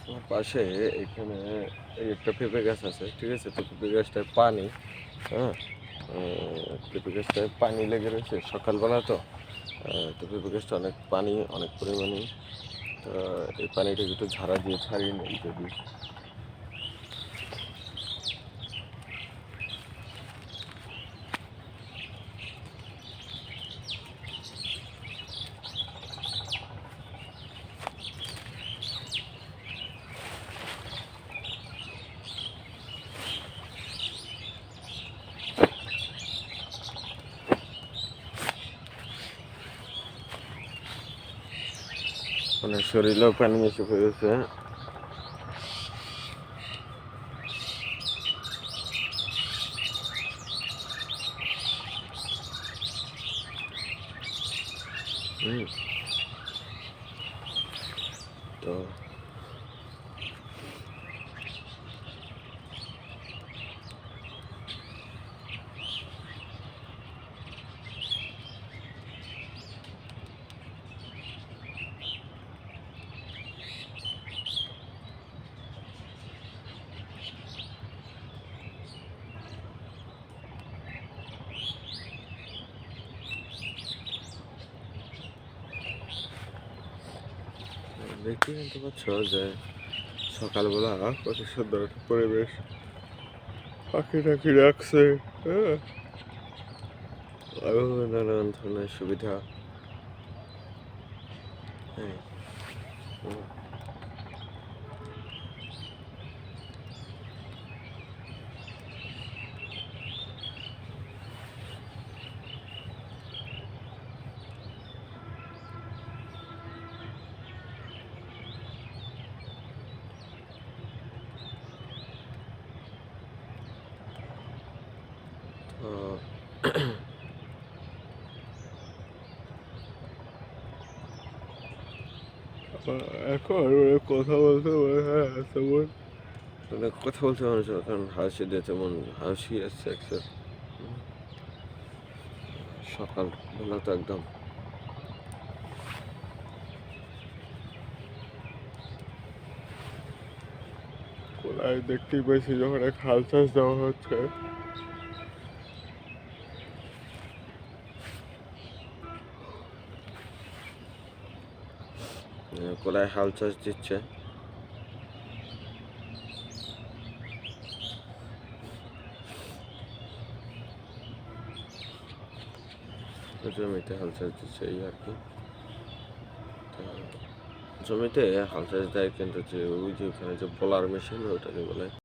আমার পাশে এখানে এই একটা পেঁপে গাছ আছে, ঠিক আছে? তো পেঁপে গাছটায় পানি, হ্যাঁ? পেঁপে গাছটায় পানি লেগে রয়েছে সকালবেলা তো। তো পেঁপে গাছটা অনেক পানি, অনেক পরিমাণে। তো এই পানিটাকে একটু ঝাড়া দিয়ে ছাড়িয়ে নেই যদি। মানে শরীরেও পানি এসে পড়েছে। হুম। তো দেখতে জানতে পারছো যে সকালবেলা কত সুন্দর একটা পরিবেশ, পাখি টাখি রাখছে, হ্যাঁ, আরো নানান ধরনের সুবিধা। হ্যাঁ। হুম। তো এখন কথা বলতে হ্যাঁ তেমন মানে কথা বলতে মানুষ এখন হাসি দিয়ে তেমন হাসি আসছে একটা। সকালবেলা তো একদম কোলায় দেখতেই পাইছি যখন এক হাল চাষ দেওয়া হচ্ছে, কোলায় হাল চাষ দিচ্ছে। জমিতে হাল চাষ দিচ্ছে এই আর কি। তা জমিতে হাল চাষ দেয় কিন্তু যে ওই যে ওখানে যে বোলার মেশিন ওটাকে বলে